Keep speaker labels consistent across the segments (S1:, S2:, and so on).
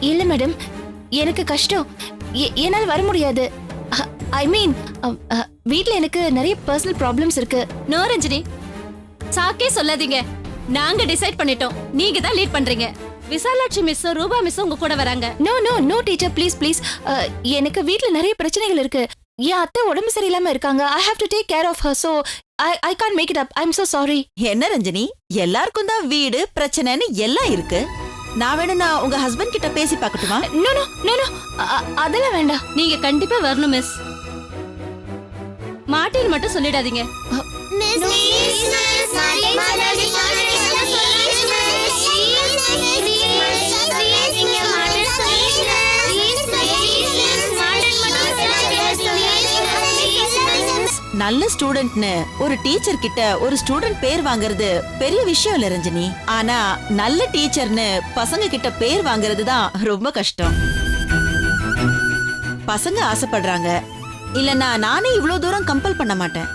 S1: இல்ல மேடம், எனக்கு கஷ்டம். என்னால வர முடியாது. ஐ மீன், வீட்ல எனக்கு நிறைய பர்சனல் ப்ராப்ளம்ஸ் இருக்கு.
S2: நோ ரஞ்சினி, சாக்கே சொல்லாதீங்க. நாங்க டிசைட் பண்ணிட்டோம், நீங்க தான் லீட் பண்றீங்க. விசாலாட்சி மிஸ், ரூபா மிஸ் உங்க கூட வராங்க.
S1: No no no teacher, please please. எனக்கு வீட்ல நிறைய பிரச்சனைகள் இருக்கு. என் அத்தை உடம்பு சரியில்லாம இருக்காங்க. I have to take care of her. So I can't make it up. I am so sorry.
S3: என்ன ரஞ்சினி, எல்லாருக்கும் தான் வீடு பிரச்சனைன்னு எல்லாம் இருக்கு. நான் வேணும்னா உங்க ஹஸ்பண்ட் கிட்ட பேசி பார்க்கட்டுமா?
S1: நோ நோ நோ நோ, அதெல்லாம் வேண்டாம்.
S2: நீங்க கண்டிப்பா வரணும் மிஸ். மாட்டின்னு மட்டும் சொல்லிடாதீங்க.
S3: நல்ல ஸ்டூடெண்ட்னு ஒரு டீச்சர் கிட்ட ஒரு ஸ்டூடெண்ட் பேர் வாங்குறது பெரிய விஷயம் இல்ல ரஞ்சினி. ஆனா நல்ல டீச்சர்னு பசங்க கிட்ட பேர் வாங்குறது தான் ரொம்ப கஷ்டம். பசங்க ஆசைப்படுறாங்க, இல்லன்னா நானே இவ்வளவு தூரம் கம்பல் பண்ண மாட்டேன்.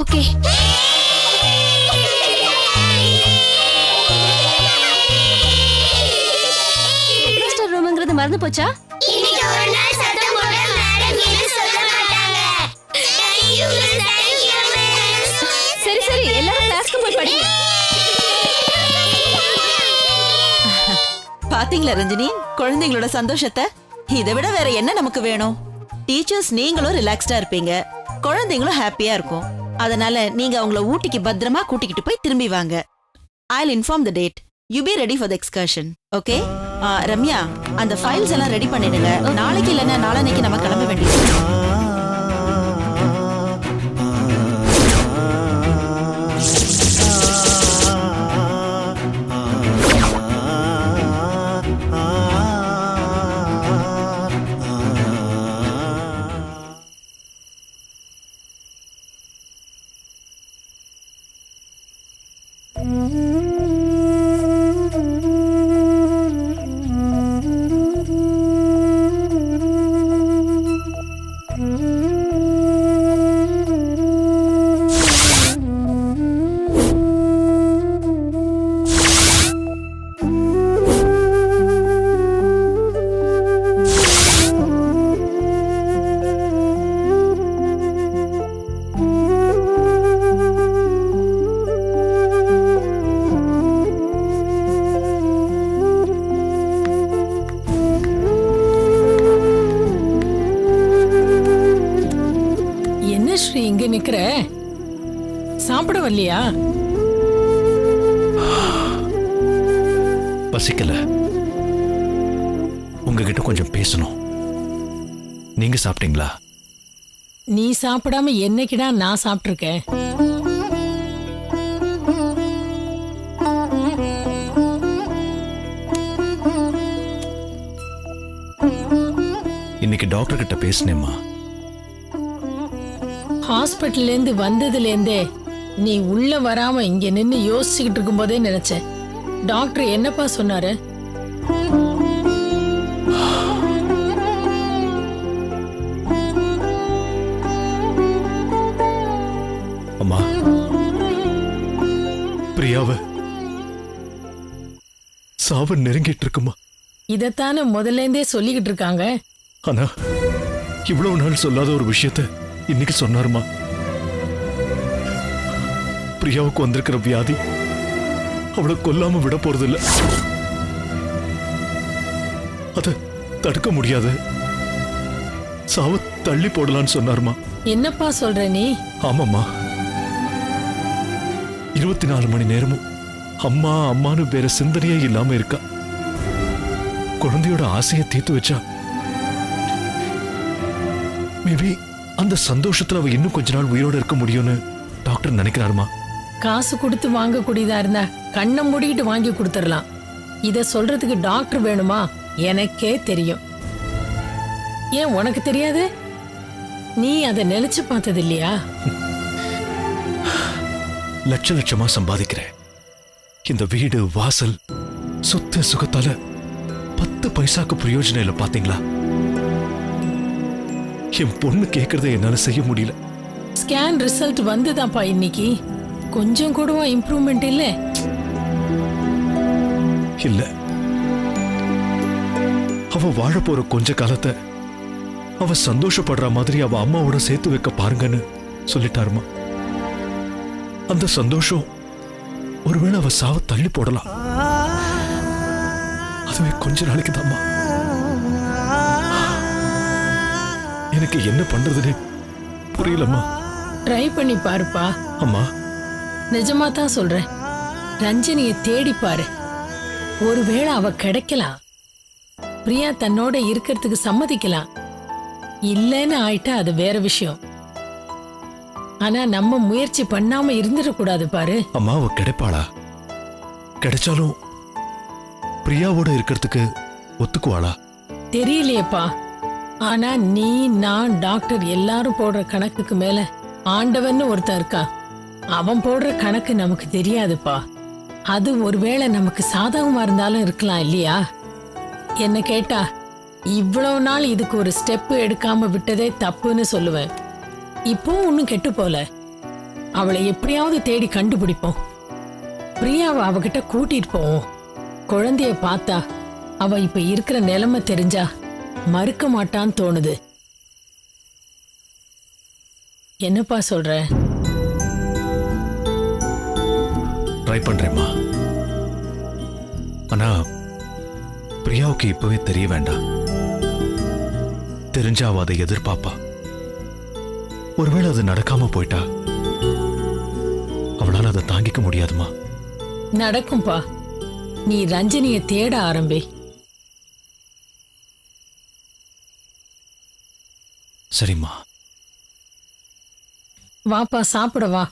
S1: ஓகே.
S2: ரூம்ங்கிறது மறந்து போச்சா? சரி சரி, எல்லாரும் கிளாஸ்க்கு போய் படிங்க.
S3: பாத்தீங்களா ரஞ்சினி, குழந்தைங்களோட சந்தோஷத்தை? இதை விட வேற என்ன நமக்கு வேணும்? டீச்சர்ஸ் நீங்களும் ரிலாக்ஸ்டா இருப்பீங்க, குழந்தைங்களும் ஹாப்பியா இருக்கும். அதனால நீங்க அவங்கள ஊட்டிக்கு பத்திரமா கூட்டிக்கிட்டு போய் திரும்பி வாங்க. I'll inform the date. You be ready for the excursion. Okay? Ramya, அந்த ஃபைல்ஸ் எல்லாம் ரெடி பண்ணிடுங்க. நாளைக்கு இல்லைன்னா நாளைக்கு நம்ம கிளம்ப வேண்டியது.
S4: இங்க நிக்கிற, சாப்பிட வரலையா?
S5: பசிக்கல, உங்ககிட்ட கொஞ்சம் பேசணும். நீங்க சாப்பிட்டீங்களா?
S4: நீ சாப்பிடாம என்னைக்குடா நான் சாப்பிட்டிருக்கேன்?
S5: இன்னைக்கு டாக்டர் கிட்ட பேசினேம்மா.
S4: ஹாஸ்பிட்டல்ல இருந்து வந்ததுல இருந்தே நீ உள்ள வராம இங்க நின்னு யோசிச்சுக்கிட்டு இருக்கும் போதே நினைச்சேன். டாக்டர் என்னப்பா சொன்னாரு?
S5: அம்மா, பிரியாவ சாவு நெருங்கிட்டு இருக்குமா?
S4: இதத்தானே முதல்ல இருந்தே சொல்லிக்கிட்டு இருக்காங்க.
S5: ஆனா இவ்வளவு நாள் சொல்லாத ஒரு விஷயத்தை இன்னைக்கு சொன்னாருமா. பிரியாவுக்கு வந்திருக்கிற வியாதி அவளை கொல்லாம விட போறது இல்ல. அத தடுக்க முடியாது, சாவ தள்ளி போடலான்னு சொன்னாருமா.
S4: என்னப்பா சொல்ற நீ?
S5: ஆமாம்மா, 24 மணி நேரமும் அம்மா அம்மானு வேற சிந்தனையே இல்லாம இருக்கா. குழந்தையோட ஆசையை தீர்த்து வச்சா மேபி அந்த சந்தோஷத்துல அவ இன்னும் கொஞ்ச நாள் உயிரோட இருக்க முடியும்னு டாக்டர் நினைக்கிறாருமா.
S4: காசு கொடுத்து வாங்கக்கூடியதா இருந்தா கண்ணை மூடிக்கிட்டு வாங்கி கொடுத்துடலாம். இத சொல்றதுக்கு டாக்டர் வேணுமா? எனக்கே தெரியும். ஏன் உனக்கு தெரியாது? நீ அதை நினைச்சு பார்த்தது இல்லையா?
S5: லட்ச லட்சமா சம்பாதிக்கிறேன். இந்த வீடு வாசல் சொத்து சுகத்தால 10 பைசாக்கு பிரயோஜனம் இல்லை. பாத்தீங்களா? என் பொண்ணு கேட்கறதை என்னால செய்ய முடியல.
S4: ஸ்கேன் ரிசல்ட் வந்துதான்ப்பா இன்னைக்கு. கொஞ்சம் கூடவா இம்ப்ரூவ்மெண்ட் இல்ல?
S5: இல்ல, அவ வாழ போற கொஞ்ச காலத்தை அவ சந்தோஷப்படுற மாதிரி அவ அம்மாவோட சேர்த்து வைக்க பாருங்கன்னு சொல்லிட்டாருமா. அந்த சந்தோஷம் ஒருவேளை அவ சாவ தள்ளி போடலாம். அதுவே கொஞ்ச நாளைக்கு தான்மா. எனக்கு என்ன பண்றதுன்னு புரியலம்மா.
S4: ட்ரை பண்ணி பாருப்பா.
S5: அம்மா,
S4: நிஜமா தான் சொல்றேன். ரஞ்சனியை தேடி பாரு. ஒருவேளை அவ கிடைக்கலாம். பிரியா தன்னோட இருக்கிறதுக்கு சம்மதிக்கலாம். இல்லைன்னு ஆயிட்டா அது வேற விஷயம். ஆனா நம்ம முயற்சி பண்ணாம இருந்துடக்கூடாது பாரு.
S5: அம்மா, அவ கிடைப்பாளா? கிடைச்சாலும் பிரியாவோட இருக்கிறதுக்கு ஒத்துக்குவாளா?
S4: தெரியலையேப்பா. ஆனா நீ, நான், டாக்டர் எல்லாரும் போடுற கணக்குக்கு மேல ஆண்டவன்னு ஒருத்தன் இருக்கா. அவன் போடுற கணக்கு நமக்கு தெரியாதுப்பா. அது ஒருவேளை நமக்கு சாதகமா இருந்தாலும் இருக்கலாம் இல்லையா? என்ன கேட்டா இவ்வளவு நாள் இதுக்கு ஒரு ஸ்டெப் எடுக்காம விட்டதே தப்புன்னு சொல்லுவேன். இப்போ ஒன்னும் கெட்டு போல. அவளை எப்படியாவது தேடி கண்டுபிடிப்போம். பிரியாவை அவகிட்ட கூட்டிட்டு போவோம். குழந்தைய பார்த்தா அவ இப்ப இருக்கிற நிலைமை தெரிஞ்சா மறுக்க மாட்டான்னு தோணுது. என்னப்பா சொல்ற?
S5: ட்ரை பண்றேம்மா. ஆனா பிரியாவுக்கு இப்பவே தெரிய வேண்டாம். தெரிஞ்சா அவ அதை எதிர்பார்ப்பா. ஒருவேளை அது நடக்காம போயிட்டா அவளால அதை தாங்கிக்க முடியாதுமா.
S4: நடக்கும்பா. நீ ரஞ்சனிய தேட ஆரம்பி.
S5: சரிம்மா.
S4: வாப்பா, சாப்பிட வா.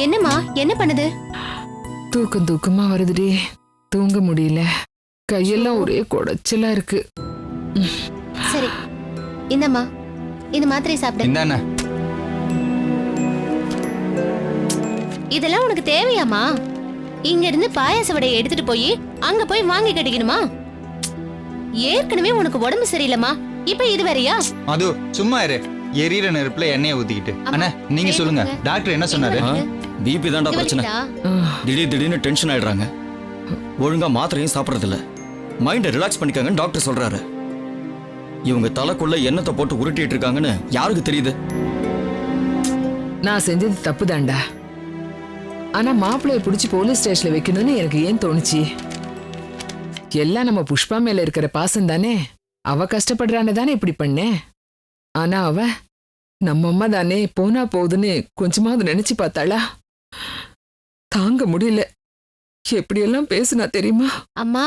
S1: என்னம்மா, என்ன பண்ணுது?
S6: தூக்கமா வருதுடி. தூங்க முடியல. கையெல்லாம் ஒரே குடைச்சலா இருக்கு.
S1: சரி, இந்தம்மா, இந்த மாத்திரை சாப்பிடு.
S7: இந்தாண்ணா.
S1: இதெல்லாம் உனக்கு தேவையாமா? இங்க இருந்து பாயாச வடையை எடுத்துட்டு போய் அங்க போய் வாங்கி கட்டிக்கணுமா? ஏற்கனவே உனக்கு உடம்பு சரியில்லைம்மா, இப்ப இது வேறயா?
S7: அது சும்மா இரு. எரியிற நெருப்புல எண்ணெயை ஊத்திக்கிட்டு. அண்ணா, நீங்க சொல்லுங்க, டாக்டர் என்ன சொன்னாரு?
S8: பிபி தான்டா பிரச்சனை. திடீர்னு டென்ஷன் ஆயிடுறாங்க. ஒழுங்கா மாத்திரையும் சாப்பிடறதில்ல. மைண்டை ரிலாக்ஸ் பண்ணிக்காங்கன்னு டாக்டர் சொல்றாரு. இவங்க தலைக்குள்ள எண்ணத்தை போட்டு உருட்டிட்டு இருக்காங்கன்னு யாருக்கு தெரியுது?
S6: நான் செஞ்சது தப்பு தான்டா. ஆனா மாப்பிள்ளைய பிடிச்சி போலீஸ் ஸ்டேஷன்ல வைக்கணும்னு எனக்கு ஏன் தோணுச்சு? எல்லாம் நம்ம புஷ்பா மேல இருக்கிற பாசம் தானே. அவ கஷ்டப்படுறான்னு தானே இப்படி பண்ணேன். ஆனா அவ நம்ம அம்மா தானே, போனா போகுதுன்னு கொஞ்சமாவது நினைச்சு பார்த்தாளா? தாங்க முடியல. எப்படியெல்லாம் பேசுனா தெரியுமா?
S1: அம்மா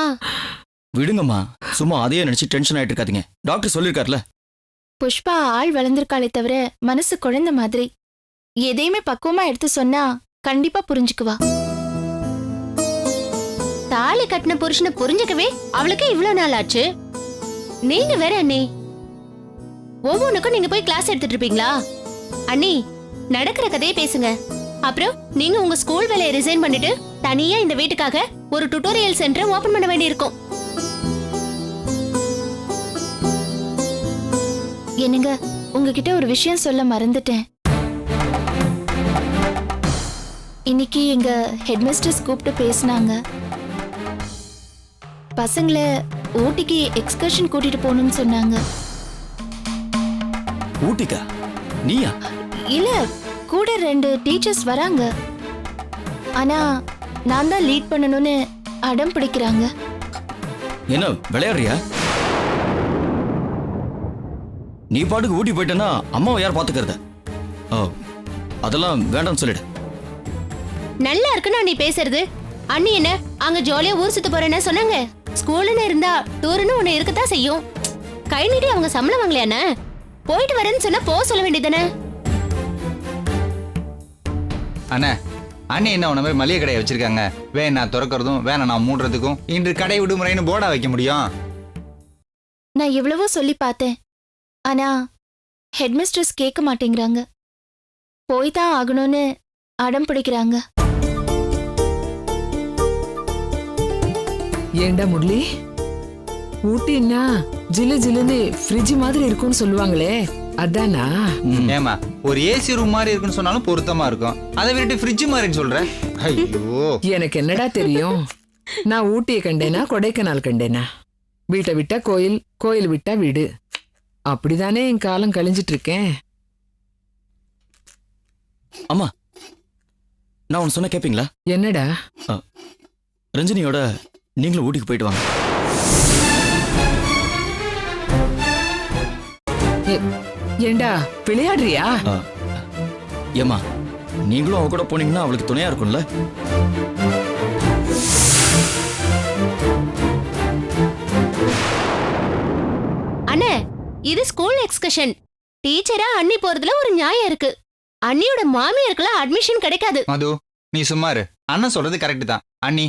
S8: விடுங்கம்மா, சும்மா அதையே நினைச்சு டென்ஷன் ஆயிட்டு இருக்காதீங்க. டாக்டர் சொல்லிருக்காருல.
S1: புஷ்பா ஆள் வளர்ந்திருக்காளே தவிர மனசு குழந்தை மாதிரி. எதையுமே பக்குவமா எடுத்து சொன்னா கண்டிப்பா புரிஞ்சுக்குவா. தாலி கட்டின புருஷனை புரிஞ்சுக்கவே அவளுக்கு இவ்வளவு நாள் ஆச்சு. நீங்க வேற அண்ணி, ஒவ்வொன்றுக்கும் நீங்க போய் கிளாஸ் எடுத்துட்டு இருப்பீங்களா? அண்ணி, நடக்கிற கதையை பேசுங்க. அப்புறம் நீங்க உங்க ஸ்கூல் வேலையை ரிசைன் பண்ணிட்டு தனியா இந்த வீட்டுக்காக ஒரு டுட்டோரியல் சென்டர் ஓபன் பண்ண வேண்டியிருக்கும். என்னங்க, உங்ககிட்ட ஒரு விஷயம் சொல்ல மறந்துட்டேன். இன்னைக்கு எங்க ஹெட்மிஸ்டர்ஸ் கூப்பிட்டு பேசினாங்க. பசங்களை ஊட்டிக்கு எக்ஸ்கர்ஷன் கூட்டிட்டு போகணும்னு சொன்னாங்க.
S8: ஊட்டிக்கா? நீயா?
S1: இல்ல, கூட 2 டீச்சர்ஸ் வராங்க. ஆனா நான் தான் லீட் பண்ணணும்னு அடம் பிடிக்கிறாங்க.
S8: என்ன விளையாடுறியா? நீ பாட்டுக்கு ஊட்டி போயிட்டேன்னா அம்மாவை யார் பாத்துக்கிறது? அதெல்லாம் வேண்டாம்னு சொல்லிடு.
S1: நல்லா இருக்குன்னா நீ பேசுறது. அண்ணி என்ன அங்க ஜாலியா ஊர் சுத்த போறேன்னு சொன்னாங்க. ஸ்கூல்னு இருந்தா டூர்னு ஒண்ணு இருக்கத்தான் செய்யும். கை நீட்டி அவங்க சம்பளம் வாங்கலையானே? போயிட்டு வரேன்னு சொன்னா போ சொல்ல வேண்டியதானே?
S7: அண்ணா அண்ணி என்ன உன மாதிரி மளிகை கடையை வச்சிருக்காங்க. வேணா திறக்கிறதும் வேணா நான் மூடுறதுக்கும் இன்று கடை விடுமுறைன்னு போர்டா வைக்க முடியும்?
S9: நான் எவ்வளவோ சொல்லி பார்த்தேன். ஆனா ஹெட்மிஸ்ட்ரஸ் கேட்க மாட்டேங்கிறாங்க. போய் தான் ஆகணும்னு அடம் பிடிக்கிறாங்க.
S6: ஏண்டா முரளி, ஊட்டின்னா ஜிலு ஜிலுன்னு ஃப்ரிட்ஜ் மாதிரி இருக்கும்னு சொல்லுவாங்களே, அதானா?
S7: ஏமா ஒரு ஏசி ரூம் மாதிரி இருக்குன்னு சொன்னாலும் பொருத்தமா இருக்கும். அதை விட்டு ஃப்ரிட்ஜ் மாதிரின்னு சொல்ற. ஐயோ
S6: எனக்கு என்னடா தெரியும்? நான் ஊட்டியை கண்டேனா கொடைக்கானல் கண்டேனா? வீட்டை விட்டா கோயில், கோயில் விட்டா வீடு, அப்படிதானே என் காலம் கழிஞ்சிட்டு இருக்கேன்.
S8: அம்மா, நான் ஒன்னு சொன்ன கேப்பீங்களா?
S6: என்னடா?
S8: ரஞ்சினியோட நீங்களும் ஊட்டிக்கு போயிட்டு வாங்க.
S6: ஏண்டா விளையாடுறியா?
S8: ஏமா, நீங்களும் அவ கூட போனீங்கன்னா அவளுக்கு துணையா இருக்கும்ல.
S1: அண்ணே, இது ஸ்கூல் எக்ஸ்கர்ஷன். டீச்சரா அண்ணி போறதுல ஒரு நியாயம் இருக்கு. அண்ணியோட மாமியாருக்குலாம் அட்மிஷன் கிடைக்காது.
S7: மது நீ சும்மாரு. அண்ணன் சொல்றது கரெக்ட் தான். அண்ணி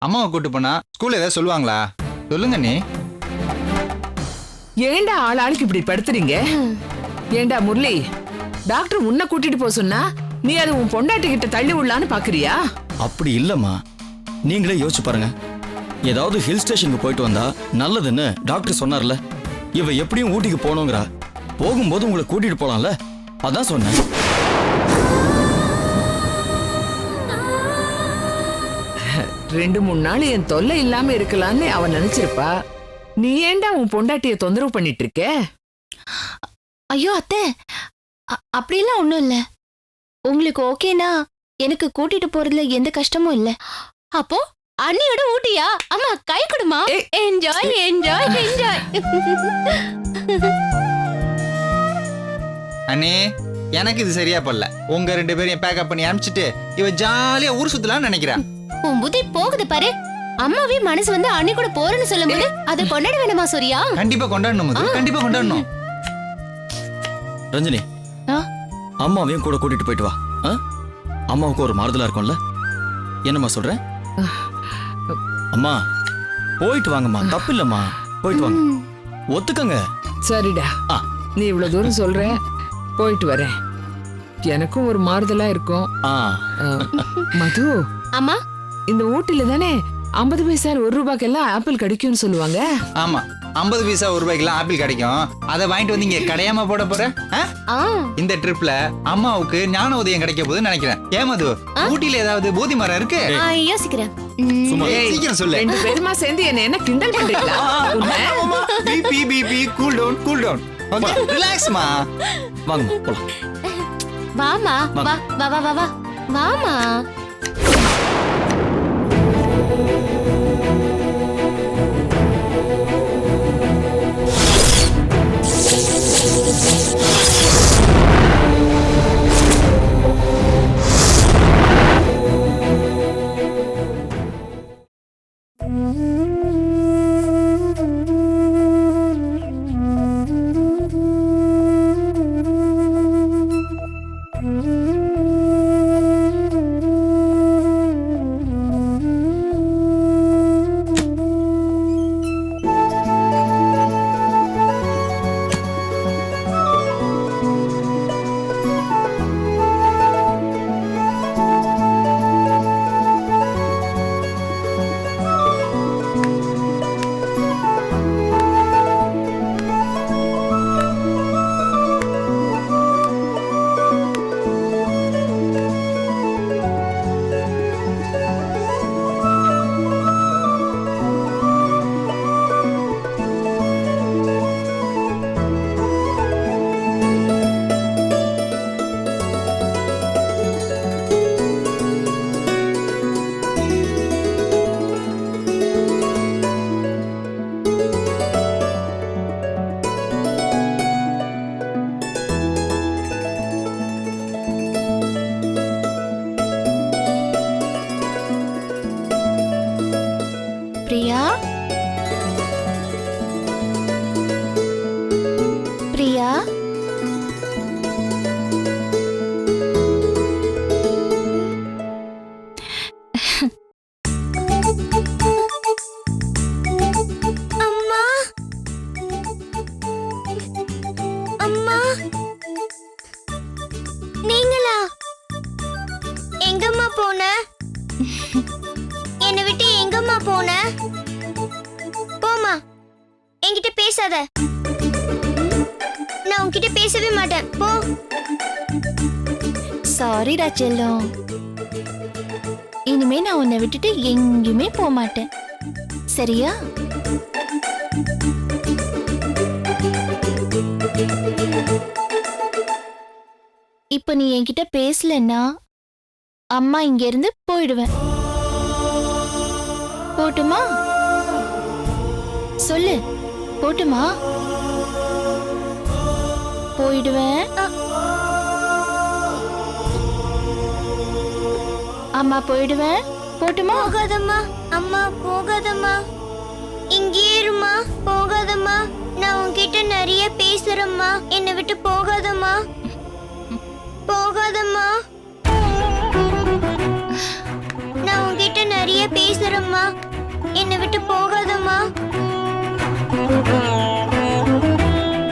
S7: அம்மாவை கூட்டு போனா ஸ்கூல்ல ஏதாவது சொல்லுவாங்களா? சொல்லுங்க நீ.
S6: ஏண்டா ஆளாளுக்கு இப்படி படுத்துறீங்க? ஏண்டா முரளி, டாக்டர் உன்னை கூட்டிட்டு போக சொன்னா நீ அதை உன் பொண்டாட்டி கிட்ட தள்ளி விடலான்னு பாக்குறியா?
S8: அப்படி இல்லம்மா, நீங்களே யோசிச்சு பாருங்க. ஏதாவது ஹில் ஸ்டேஷனுக்கு போயிட்டு வந்தா நல்லதுன்னு டாக்டர் சொன்னார்ல. இவ எப்படியும் ஊட்டிக்கு போகணுங்கிறா. போகும்போது உங்களை கூட்டிட்டு போலாம்ல, அதான் சொன்னேன்.
S6: ரெண்டு மூணு நாள் என் தொல்லை இல்லாம இருக்கலான்னு அவன் நினைச்சிருப்பா. நீ ஏண்டா உன் பொண்டாட்டிய தொந்தரவு பண்ணிட்டு இருக்க?
S9: ஐயோ அத்தை, அப்படிலாம் ஒண்ணும் இல்ல. உங்களுக்கு ஓகேனா எனக்கு கூட்டிட்டு போறதுல எந்த கஷ்டமும் இல்ல.
S1: அப்போ அண்ணியோட ஊட்டியா? அம்மா கை கொடுமா. Enjoy enjoy enjoy.
S7: அண்ணே எனக்கு இது சரியா படல. உங்க ரெண்டு பேரையும் பேக்கப் பண்ணி அனுப்பிச்சிட்டு இவ ஜாலியா ஊர் சுத்தலாம்னு நினைக்கிறேன்.
S1: உன் புத்தி போகுது பாரு. அம்மாவே மனசு வந்து அண்ணி கூட போறேன்னு சொல்லும்போது அதை கொண்டாட வேணுமா சூர்யா?
S7: கண்டிப்பா கொண்டாடணும் மது, கண்டிப்பா கொண்டாடணும்.
S8: ரஞ்சினி, அம்மாவையும் கூட கூட்டிட்டு போயிட்டு வா. அம்மாவுக்கு ஒரு மாறுதலா இருக்கும்ல. என்னம்மா சொல்ற? அம்மா போயிட்டு வாங்கம்மா, தப்பு இல்லம்மா, போயிட்டு வாங்க. ஒத்துக்கங்க.
S6: சரிடா, நீ இவ்வளவு தூரம் சொல்ற, போயிட்டு வரேன். எனக்கும் ஒரு மாறுதலா இருக்கும். மது,
S1: அம்மா
S6: இந்த ஊட்டில தானே 50 பைசா 1 ரூபாய்க்கெல்லாம் ஆப்பிள் கிடைக்கும்னு சொல்லுவாங்க.
S7: ஆமா, 50 பைசா 1 ரூபாய்க்குலாம் ஆப்பிள் கிடைக்கும். அதை வாங்கிட்டு வந்து இங்க கடையாம போட போற? இந்த ட்ரிப்ல அம்மாவுக்கு ஞான உதயம் கிடைக்க போகுதுன்னு நினைக்கிறேன். ஏமாது ஊட்டில ஏதாவது போதி மரம் இருக்கு?
S1: யோசிக்கிறேன்.
S7: சீக்கிரம் சொல்லு.
S6: ரெண்டு பேருமா சேர்ந்து என்ன கிண்டல் பண்றீங்களா?
S7: BP cool down cool down. Okay ரிலாக்ஸ்மா.
S8: வாங்கம்மா போலாம்.
S1: வாமா, வா வா வா வா வாமா.
S9: அம்மா அம்மா நீங்களா எங்கம்மா போன என்னை விட்டு எங்கம்மா போன போமா என்கிட்ட பேசாத நான் உன்கிட்ட பேசவே மாட்டேன் போ சாரிடா செல்லம் இனிமே நான் உன்னை விட்டுட்டு எங்கேயுமே போக மாட்டேன் சரியா இப்ப நீ என்கிட்ட பேசலன்னா அம்மா இங்க இருந்து போயிடுவேன் போட்டுமா சொல்லு போட்டுமா போயிடுவேன் அம்மா போயிடுவேன் போட்டுமா போகாதம்மா அம்மா போகாதம்மா இங்கே இருமா போகாதம்மா நான் உன்கிட்ட நிறைய பேசுறேம்மா என்னை விட்டு போகாதம்மா போகாதம்மா நான் உன்கிட்ட நிறைய பேசுறேம்மா என்னை விட்டு போகாதம்மா